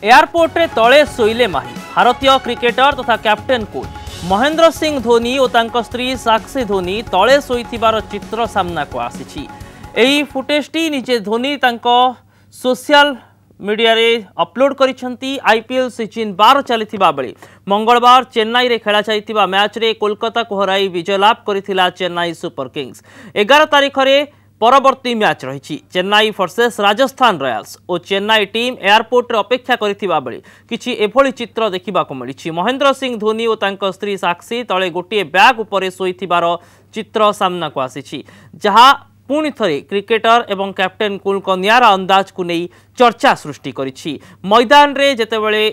Airport रे तले शोइले माही भारतीय क्रिकेटर तथा कैप्टेन कूल महेंद्र सिंह धोनी और तांको स्त्री साक्षी धोनी तले शोइथिबार चित्र सामना को आसीछि। एही फुटेजटी निजे धोनी तांको सोशल मीडिया रे अपलोड करिसेंती। आईपीएल सीजन 12 चलिथिबा बेले मंगलवार चेन्नई रे खेला जाइतिबा मैच रे कोलकाता को हराई विजय लाभ करिथिला चेन्नई सुपर किंग्स। 11 तारिख रे परवर्ती मैच रही चेन्नई वर्सेस राजस्थान रॉयल्स और चेन्नई टीम एयरपोर्ट रे अपेक्षा करिथिबा बेले किछि एभली चित्र देखिबा को मिलिछि। महेंद्र सिंह धोनी और तांको स्त्री साक्षी तले गोटे बैग उपरे शोइथिबार चित्र सामना को आसीछि, जहां पुणी थरे क्रिकेटर एवं कैप्टेन कूल को नियारा अंदाज को नहीं चर्चा सृष्टि करिछि। मैदान रे जेतेबेले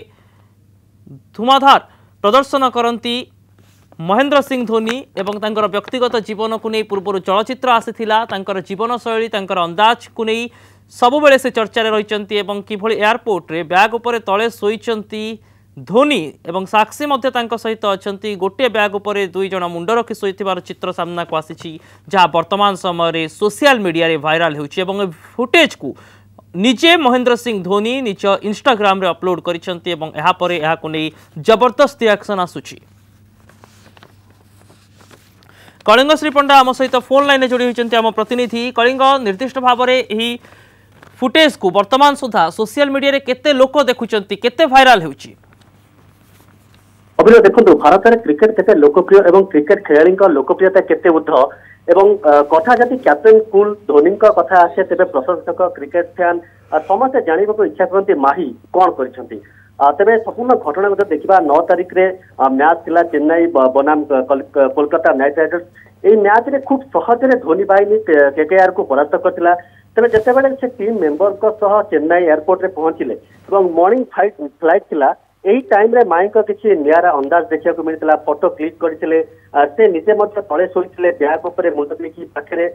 धुमाधार प्रदर्शन करती महेंद्र सिंह धोनी एवं तांकर व्यक्तिगत जीवन को नहीं पूर्व चलचित्र आसीथिला, तांकर जीवन शैली तांकर अंदाज को नहीं सबु बेले से चर्चा रे रहिचंती एवं किभली एयरपोर्ट रे बैग उपरे तले शोइचंती धोनी एवं साक्षी मध्य तांको सहित अछंती। गोटे बैग उपरे दुई जण मुंड रखी शोइथिबार चित्र सामना को आसीछि, जहां वर्तमान समय रे सोशल मीडिया रे वायरल होउछि एवं फुटेज को निजे महेंद्र सिंह धोनी निज इंस्टाग्राम रे अपलोड करिसंती एवं एहा परे एहा को नै जबरदस्त रिएक्शन आसुछि। कलिंग श्री पंडा आम सहित फोन लाइन जोड़ी होइचंती आम प्रतिनिधि। कलिंग, निर्दिष्ट भाव में यही फुटेज को वर्तमान सुधा सोशल मीडिया रे केते लोक देखुचंती, केते वायरल होउछि? अभिनव देखो भारत में क्रिकेट केते लोकप्रिय एवं क्रिकेट खेलाड़ी लोकप्रियता केते उर्ध एवं कथा जदि कैप्टेन कूल धोनी कथा आसे तेरे प्रशंसक क्रिकेट फैन समस्ते जानवा इच्छा करते माही कौन कर तेरे संपूर्ण घटना देखा 9 तारिख रे मैच थिला चेन्नई बनाम कोलकाता नाइट राइडर्स। यही मैच रे खूब सहज धोनी बाहिनी केकेआर को परास्त करथिला। तेरे जितेबाला से टीम मेंबर चेन्नई एयरपोर्ट रे पहुंचले मॉर्निंग फ्लाइट थिला। यही टाइम रे माई को किसी नियारा अंदाज देखा मिलता। फोटो क्लिक करते से निजे तले शोते बैग उपर मुंड देखी पाखे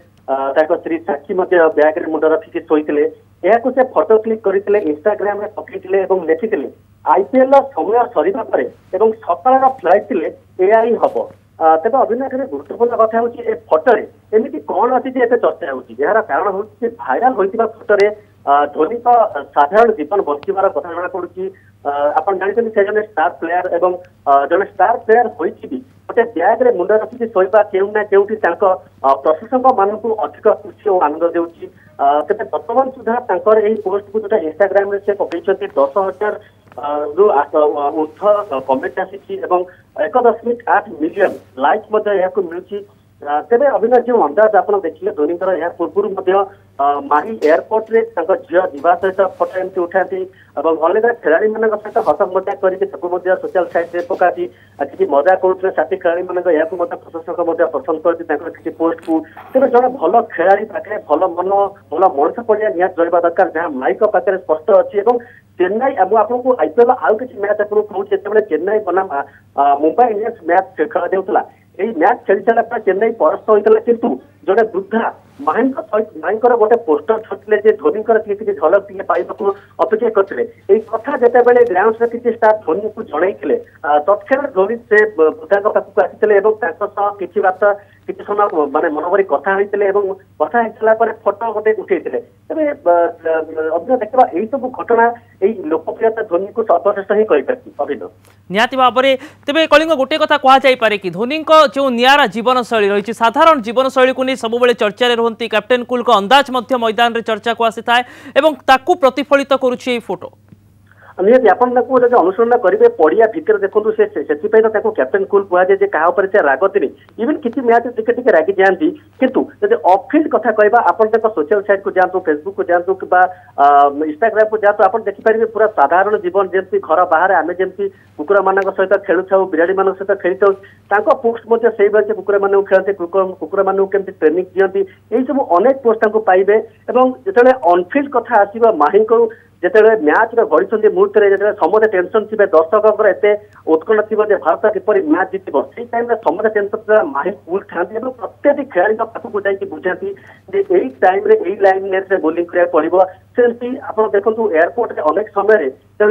स्त्री साक्षी बैग रे मुंड रखिक शोते से फोटो क्लिक करते इंस्टाग्राम रे पकईले लिखिले आईपीएल समय सरीबा परे एवं सकाळ फ्लाइट थिले एया ही हबो। तेज अभिनय गुरुत्वपूर्ण कथा हूँ फोटोरे एमती कौन अच्छी चर्चा होती यार कारण हूँ भाइराल होता फोटोरे धोनी का साधारण जीवन बचार कथा जना पड़ी। आप जानते से जन स्टार प्लेयर एवं जन स्टार प्लेयर होती गोटे बैग रे मुंड रखिक शोवा केउ ना केउठी प्रशंसक मानक अधिक खुशी और आनंद देउछि। तेज वर्तमान सुधा पोस्ट को जो इंस्टाग्राम रे से पकई 10,000 रु ऊर्ध कमेंट आसी 1.8 मिलियन लाइक मिलूँ। तेरे अभिनय जो अंदाज आप देखिए धोनी पूर्व माही एयरपोर्ट रे झील जीवा सहित फोटो एमती उठाती अलग खेलाड़ी मान सहित हस मजाक करके सोशल साइट में पकाती किसी मजाक करुले साथी खेलाड़ी मान प्रशंसक पसंद करती पोस्ट को। तेज जन भल खेलाड़ी पाखे भल मन भल मनुष्य पड़िया निहत रहा दरकार जहाँ माइक पाखे स्पष्ट अच्छी। चेन्नई आपको आईपीएल आउ किसी मैच आपको कहूँ जो चेन्नई बनाम मुंबई इंडियंस मैच खेल देउतला यही मैच खेली सारा चेन्नई परास्त होता किंतु जड़े वृद्धा माई गोटे पोस्टर छुटले धोनी किसी झलक टे पाइबा अपेक्षा करते कथा जितेबाला ग्राउंड से किसी स्टाफ धोनी को जनईले तत्क्षण धोनी से वृद्धा पाखक आसी किसी बात किसी समय माने मनोभरी कथा होते कथा होता फोटो गोटे उठे अभिनय देखा यही सब घटना यही लोकप्रियता धोनी को सर्वश्रेष्ठ ही अभिनव निहाती भाव में। तेज कलिंग गोटे कथा कहुपे कि धोनी जो नियारा जीवन शैली रही साधारण जीवन शैली को नहीं सब चर्चा रहती कैप्टेन कूल का अंदाज मैदान रे चर्चा को आसी था प्रतिफलित करुच्ची फोटो निहत आप अनुसरण करेंगे पड़िया भितर देखो से कैप्टेन कूल कहुए क्या रागती इवन किसी मैच टिके रागी जाती किंतु जब ऑफिल्ड कथा कहवा आप सोशल साइट को जातु फेसबुक को जातु कि इंस्टाग्राम को जातु आप देखिपारे पूरा साधारण जीवन जमी घर बाहर आम जमी कुकुर मान सहित खेलु था बिराड़ी मान सहित खेली था पोस्ट से भाई कुकुर मान खेलते कुकुर मान केमती ट्रेनिंग दिखती यही सब अनेक पोस्ट पाइबे। जो अनफिल्ड कथा आसो माही को जिते मैच गढ़ी मुहूर्त में समस्त टेंशन थे दर्शकों एत उत्कंठ थी भारत किपर मैच जीतब से टाइम समस्त टेंशन माही कूल था प्रत्येक खेलाड़ी पाखक जाकि बुझाती यही टाइम यही लाइन से बोलिंग करा पड़ो सेमती आप देखो एयरपोर्ट में अनेक समय जो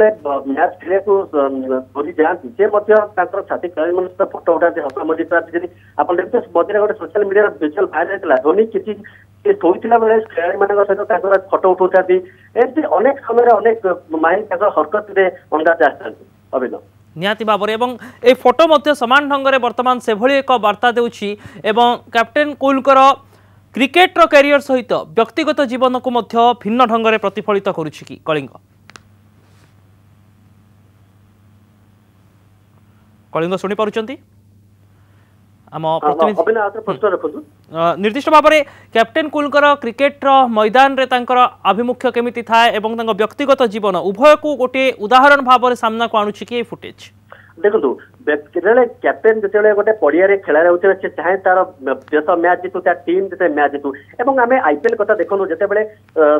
मैच खेल धोनी जाती से साथी खेलाड़ी मान फोटो उठाते हस मजाक आप देखते मझे गोटे सोशल मीडिया विजुअल भाइराल होता धोनी किसी ସେ ଶୋଇଥିଲା ବେଳେ ଖେଳାଳି ମାନଙ୍କ ସହିତ ତାଙ୍କର ଫଟୋ ଉଠାଉଥାନ୍ତି ଏମିତି ଅନେକ ସମୟରେ ଅନେକ ମାଇଣ୍ଡ ତାଙ୍କର ହରକତରେ ଅନ୍ଦାଜ ଆସିଥାନ୍ତି ଅଭିନବ निहाती भाव में ए फोटो मध्य समान ढंग से बर्तमान से भली एक वार्ता देउछि एवं कैप्टेन कुलकर क्रिकेटर कैरियर सहित व्यक्तिगत जीवन को मध्य भिन्न ढंग से प्रतिफलित करुछि कि कलिंग कलिंग शुणी पारुचंती आम निर्दिष्ट भाव में कैप्टेन कुलकर क्रिकेट मैदान रे तांकर आभिमुख्य केमिति थाए एवं तांकर व्यक्तिगत जीवन उभय को गोटे उदाहरण भाव में सामना को आणुछि कि फुटेज देखो कैप्टेन जो गोटे पड़िया खेला होते से चाहे तार देश मैच जीतु तार टीम जो मैच जीतु एवं आम आईपीएल कथा देखु जिते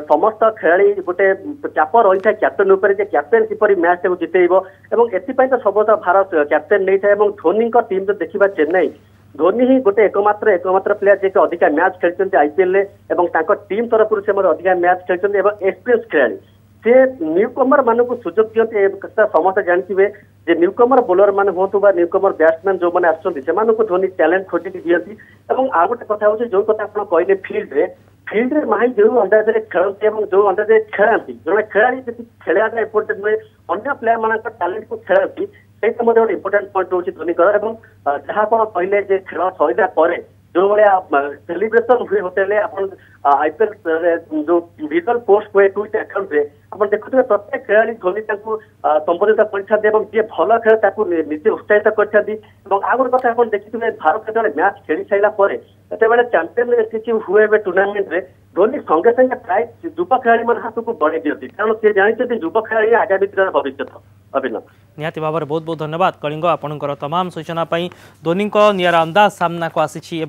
समस्त खेला गोटे चाप रही है कैप्टेन उपर कैप्टेन किपरि मैच को जितेब एपाई तो सब भारत कैप्टेन नहीं था धोनी टीम जो देखा चेन्नई धोनी ही गोटे एकमात्र प्लेयर जे अधिका मैच खेलते आईपीएल टीम तरफ से अधिका मैच खेलते एक्सपीरियंस खेलाड़ी से न्यूकमर मान को सुजोग दिखते समस्त जानते जे न्यूकमर बोलर मान हूँ न्यूकमर बैट्समैन जो मैंने आसो धोनी टैलेंट खोजिक दिखती आ गोटे कथा हूँ जो कथा आप कहले फिल्ड रे माही जो अंदाज खेलती जो अंदाज खेलाती जड़े खेला खेला एपटे नुहे अन्य प्लेयर मान टैलेंट को खेलती से गोटे इम्पोर्टाट पॉइंट रोचे धोनी जहाँ आप कहले खेल सरीला जो भाया सेलिब्रेशन हुए होते आईपीएल जो विजुअल पोस्ट हुए ट्विट अकाउंट रे आप देखुए प्रत्येक खेलाड़ी धोनी संबोधित कर जी भल खेल निजे उत्साहित कर आ गोटे कथा आप देखिए भारत जो मैच खेली सारापर चैंपियन किसी हुए टूर्णामेंट रे धोनी संगे संगे प्राय युवा खेलाड़ी मान हाथ को बढ़ाई दिखती कारण सी जानते युवा खेलाड़ी आगामी दिन भविष्य अभिनव निहाती भाव में बहुत बहुत धन्यवाद कलिंग आपणकर तमाम सूचना धोनी निरा अंदाज सामना को आसी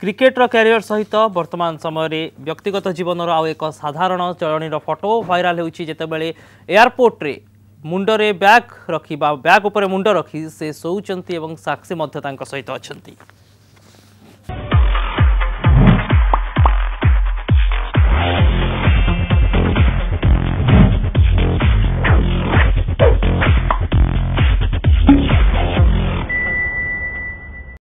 क्रिकेटर कैरियर सहित वर्तमान समय व्यक्तिगत जीवन आउ एक साधारण चलनी फोटो भाइराल होते एयरपोर्ट रे मुंडरे बैग रखी बैग उपर मुंड रखी से शोचंती साक्षी सहित अच्छा।